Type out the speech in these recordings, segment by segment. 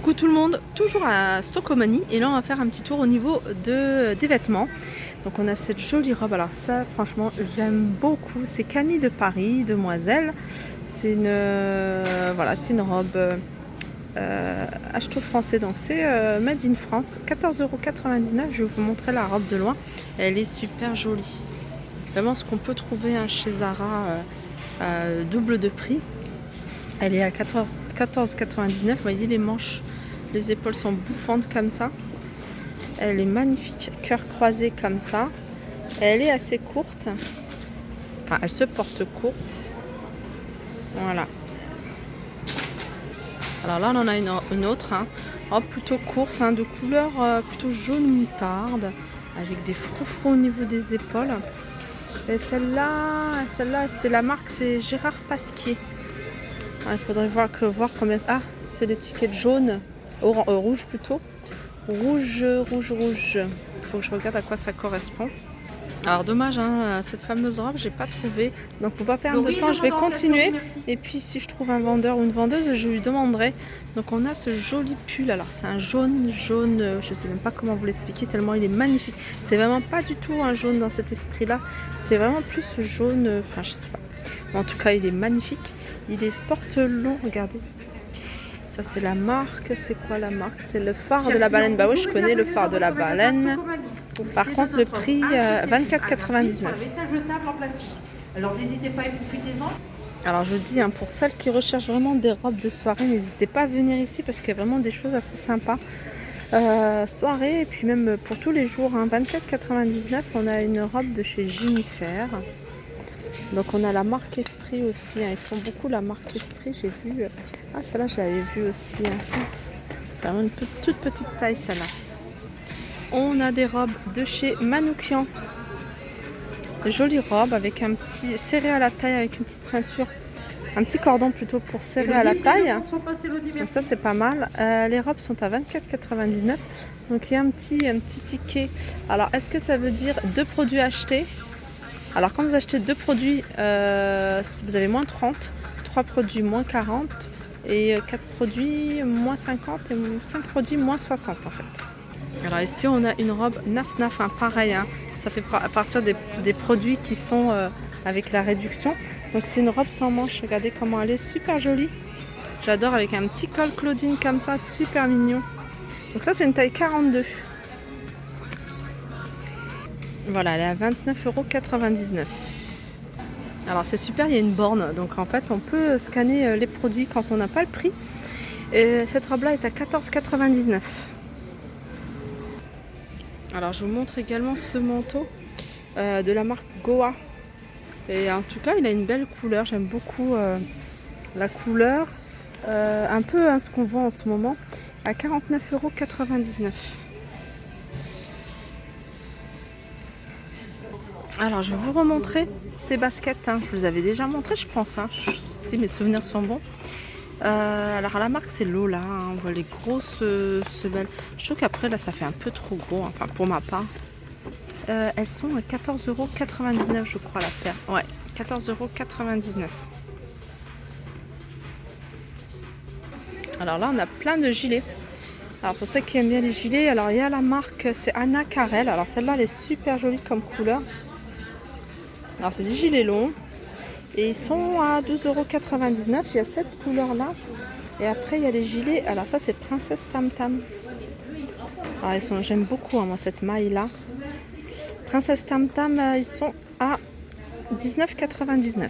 Coucou tout le monde, toujours à Stockomanie et là on va faire un petit tour au niveau des vêtements. Donc on a cette jolie robe, alors ça franchement j'aime beaucoup, c'est Camille de Paris, demoiselle. C'est une, voilà, c'est une robe acheteau français, donc c'est made in France, 14,99 €. Je vais vous montrer la robe de loin, elle est super jolie. Vraiment ce qu'on peut trouver chez Zara double de prix. Elle est à 14,99 €. Vous voyez les manches, les épaules sont bouffantes comme ça. Elle est magnifique, cœur croisé comme ça. Elle est assez courte. Enfin, elle se porte court. Voilà. Alors là, on en a une autre, robe plutôt courte, de couleur plutôt jaune moutarde, avec des froufrous au niveau des épaules. Et celle-là, c'est la marque, c'est Gérard Pasquier. Il faudrait voir combien. Ah, c'est l'étiquette jaune, rouge plutôt. Rouge. Il faut que je regarde à quoi ça correspond. Alors dommage, cette fameuse robe, j'ai pas trouvé. Donc pour pas perdre de temps, je vais continuer. Et puis si je trouve un vendeur ou une vendeuse, je lui demanderai. Donc on a ce joli pull. Alors c'est un jaune, je sais même pas comment vous l'expliquer tellement il est magnifique. C'est vraiment pas du tout un jaune dans cet esprit-là. C'est vraiment plus jaune. Enfin je sais pas. En tout cas, il est magnifique. Il est sport long, regardez. Ça, c'est la marque. C'est quoi la marque? C'est le phare de la baleine. Bah oui, je connais le phare de la baleine. Par contre, le prix, 24,99 €. Alors, n'hésitez pas et profitez-en. Alors, je dis, pour celles qui recherchent vraiment des robes de soirée, n'hésitez pas à venir ici parce qu'il y a vraiment des choses assez sympas. Soirée, et puis même pour tous les jours, 24,99 €. On a une robe de chez Jennifer. Donc on a la marque Esprit aussi, ils font beaucoup la marque Esprit, j'ai vu. Ah celle-là je l'avais vue aussi. C'est vraiment une toute petite taille celle-là. On a des robes de chez Manoukian. Jolie robe avec un petit serré à la taille avec une petite ceinture. Un petit cordon plutôt pour serrer à la taille. Donc ça c'est pas mal. Les robes sont à 24,99 €. Donc il y a un petit ticket. Alors est-ce que ça veut dire 2 produits achetés? Alors quand vous achetez 2 produits, vous avez moins 30, 3 produits moins 40 et 4 produits moins 50 et 5 produits moins 60 en fait. Alors ici on a une robe naf, pareil, ça fait à partir des produits qui sont avec la réduction. Donc c'est une robe sans manches, regardez comment elle est, super jolie. J'adore, avec un petit col Claudine comme ça, super mignon. Donc ça c'est une taille 42. Voilà, elle est à 29,99 €. Alors c'est super, il y a une borne, donc en fait on peut scanner les produits quand on n'a pas le prix. Et cette robe là est à 14,99 €. Alors je vous montre également ce manteau de la marque Goa. Et en tout cas il a une belle couleur, j'aime beaucoup la couleur. Un peu ce qu'on voit en ce moment, à 49,99 €. Alors je vais vous remontrer ces baskets, je vous avais déjà montré je pense, si mes souvenirs sont bons. Alors la marque c'est Lola, on voit les grosses semelles. Je trouve qu'après là ça fait un peu trop gros, enfin pour ma part. Elles sont à 14,99 € je crois la paire. Ouais, 14,99 €. Alors là on a plein de gilets. Alors pour ceux qui aiment bien les gilets, alors il y a la marque, c'est Anna Carel. Alors celle-là elle est super jolie comme couleur. Alors c'est des gilets longs et ils sont à 12,99 €. Il y a cette couleur là et après il y a les gilets. Alors ça c'est Princesse Tam Tam. Alors j'aime beaucoup moi cette maille là. Princesse Tam Tam, ils sont à 19,99 €.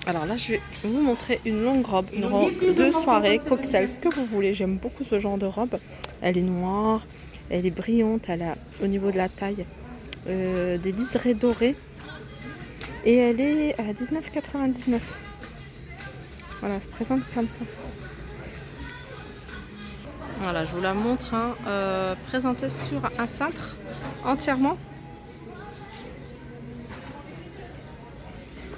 Alors là, je vais vous montrer une longue robe, une robe de soirée, cocktail, ce que vous voulez. J'aime beaucoup ce genre de robe. Elle est noire, elle est brillante, elle a au niveau de la taille des liserés dorés. Et elle est à 19,99 €. Voilà, elle se présente comme ça. Voilà, je vous la montre, présentée sur un cintre entièrement.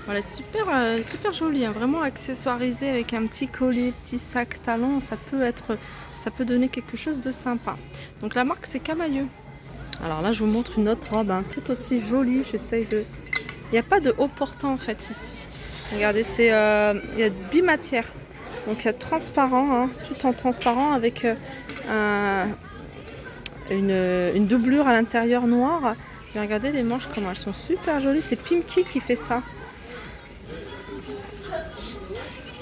Voilà, super jolie, vraiment accessoirisée avec un petit collier, petit sac talon, ça peut donner quelque chose de sympa. Donc la marque c'est Camailleux. Alors là je vous montre une autre robe, tout aussi jolie, j'essaye de... Il n'y a pas de haut portant en fait ici. Regardez, il y a bimatière. Donc il y a transparent, hein, tout en transparent avec une doublure à l'intérieur noire. Et regardez les manches comment elles sont super jolies. C'est Pimki qui fait ça.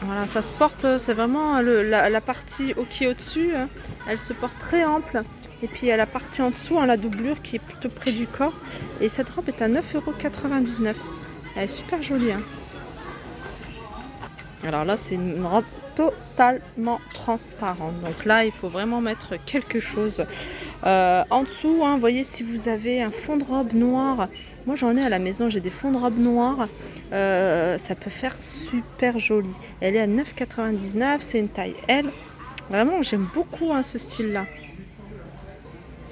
Voilà, ça se porte, c'est vraiment la partie qui est au-dessus, hein, elle se porte très ample. Et puis il y a la partie en dessous, hein, la doublure qui est plutôt près du corps. Et cette robe est à 9,99 €. Elle est super jolie. Hein. Alors là, c'est une robe totalement transparente. Donc là, il faut vraiment mettre quelque chose. En dessous, hein, vous voyez, si vous avez un fond de robe noir, moi j'en ai à la maison, j'ai des fonds de robe noirs, ça peut faire super joli. Elle est à 9,99 €, c'est une taille L. Vraiment, j'aime beaucoup hein, ce style-là.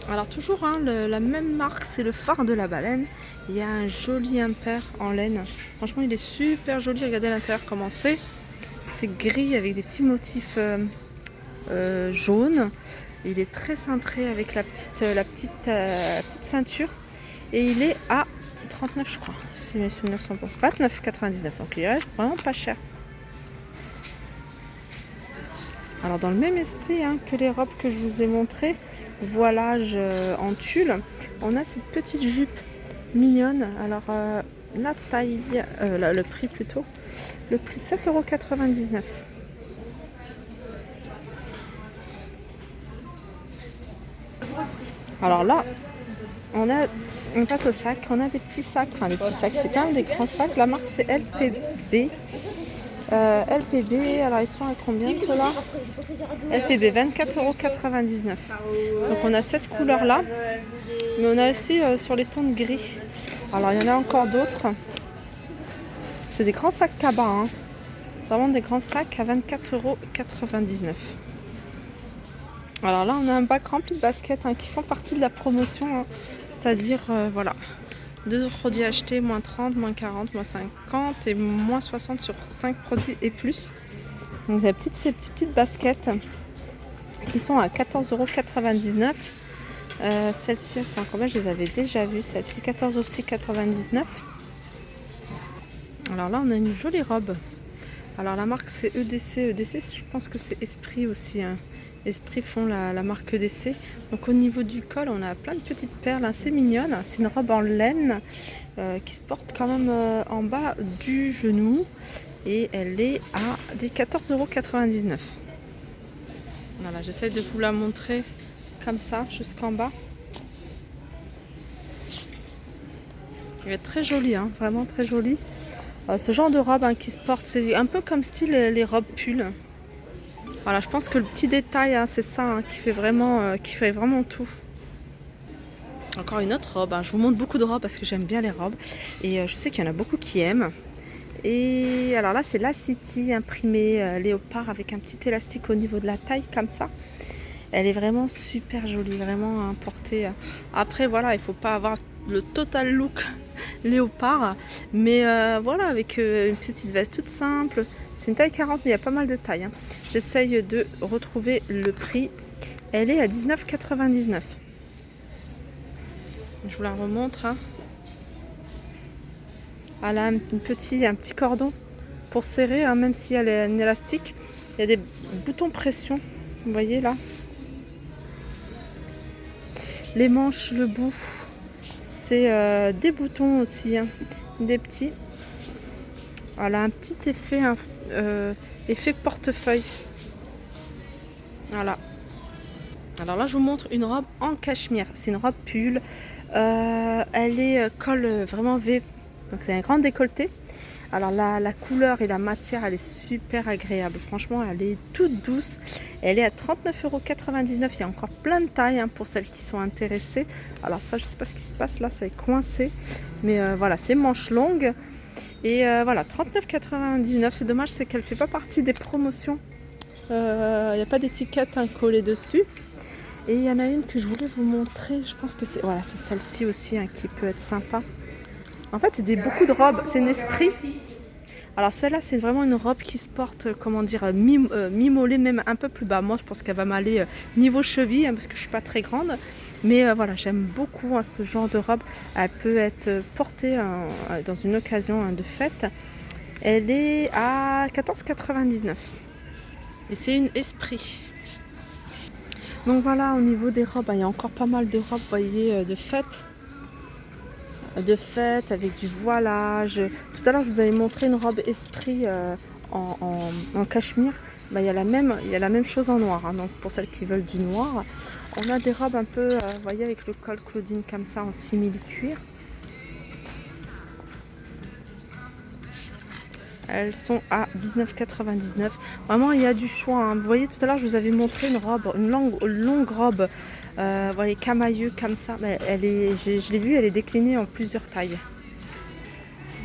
Alors toujours hein, la même marque, c'est le phare de la baleine. Il y a un joli impair en laine. Franchement, il est super joli. Regardez à l'intérieur comment c'est. C'est gris avec des petits motifs jaunes. Il est très cintré avec la petite ceinture. Et il est à 39 je crois. Si mes souvenirs sont bons. 29,99 €. Donc il reste vraiment pas cher. Alors dans le même esprit hein, que les robes que je vous ai montrées, voilage en tulle, on a cette petite jupe mignonne. Alors la taille, le prix plutôt, le prix 7,99 €. Alors là, on passe au sac, on a des petits sacs, enfin des petits sacs, c'est quand même des grands sacs. La marque c'est LPB. LPB, alors ils sont à combien ceux-là? LPB 24,99 €. Donc on a cette couleur là, mais on a aussi sur les tons de gris. Alors il y en a encore d'autres. C'est des grands sacs cabas, hein. C'est vraiment des grands sacs à 24,99 €. Alors là on a un bac rempli de baskets hein, qui font partie de la promotion, hein. C'est-à-dire voilà. 2 produits achetés, moins 30, moins 40, moins 50 et moins 60 sur 5 produits et plus. Donc ces petites baskets qui sont à 14,99 €. Celles-ci, elles sont à combien? Je les avais déjà vues. Celles-ci, 14,99 €. Alors là, on a une jolie robe. Alors la marque, c'est EDC. EDC, je pense que c'est Esprit aussi. Hein. Esprit font la marque EDC. Donc au niveau du col, on a plein de petites perles assez mignonnes. C'est une robe en laine qui se porte quand même en bas du genou. Et elle est à 14,99 €. Voilà, j'essaie de vous la montrer comme ça, jusqu'en bas. Elle est très jolie, hein, vraiment très jolie. Ce genre de robe hein, qui se porte, c'est un peu comme style les robes pulls. Voilà, je pense que le petit détail, hein, c'est ça hein, qui fait vraiment tout. Encore une autre robe. Hein. Je vous montre beaucoup de robes parce que j'aime bien les robes. Et je sais qu'il y en a beaucoup qui aiment. Et alors là, c'est la City imprimée léopard avec un petit élastique au niveau de la taille comme ça. Elle est vraiment super jolie, vraiment portée. Après, voilà, il ne faut pas avoir le total look léopard. Mais voilà, avec une petite veste toute simple. C'est une taille 40, mais il y a pas mal de tailles. Hein. J'essaye de retrouver le prix. Elle est à 19,99 €. Je vous la remontre. Hein. Elle a un petit cordon pour serrer, hein, même si elle est en élastique. Il y a des boutons pression, vous voyez là. Les manches, le bout, c'est des boutons aussi, hein, des petits. Elle a un petit effet portefeuille. Voilà. Alors là, je vous montre une robe en cachemire. C'est une robe pull. Elle est col vraiment V. Donc c'est un grand décolleté. Alors la couleur et la matière, elle est super agréable. Franchement, elle est toute douce. Elle est à 39,99 €. Il y a encore plein de tailles hein, pour celles qui sont intéressées. Alors ça, je ne sais pas ce qui se passe là, ça est coincé. Mais voilà, c'est manches longues. Et voilà, 39,99 €. C'est dommage, c'est qu'elle ne fait pas partie des promotions. Il n'y a pas d'étiquette hein, collée dessus. Et il y en a une que je voulais vous montrer. Je pense que c'est voilà, c'est celle-ci aussi hein, qui peut être sympa. En fait, c'est beaucoup de robes. C'est une Esprit. Alors celle-là, c'est vraiment une robe qui se porte, comment dire, mi-mollet, même un peu plus bas. Moi, je pense qu'elle va m'aller niveau cheville, hein, parce que je ne suis pas très grande. Mais voilà, j'aime beaucoup hein, ce genre de robe. Elle peut être portée dans une occasion hein, de fête. Elle est à 14,99 €. Et c'est une esprit. Donc voilà, au niveau des robes, il y a encore pas mal de robes, vous voyez, de fête. De fête avec du voilage. Tout à l'heure, je vous avais montré une robe esprit en cachemire. Il y a la même chose en noir. Hein. Donc pour celles qui veulent du noir, on a des robes un peu, vous voyez, avec le col Claudine comme ça en simili-cuir. Elles sont à 19,99 €. Vraiment, il y a du choix. Hein. Vous voyez, tout à l'heure, je vous avais montré une robe, une longue robe, vous voyez, camailleux comme ça. Mais je l'ai vue, elle est déclinée en plusieurs tailles.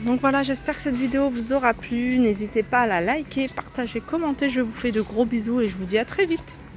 Donc voilà, j'espère que cette vidéo vous aura plu. N'hésitez pas à la liker, partager, commenter. Je vous fais de gros bisous et je vous dis à très vite.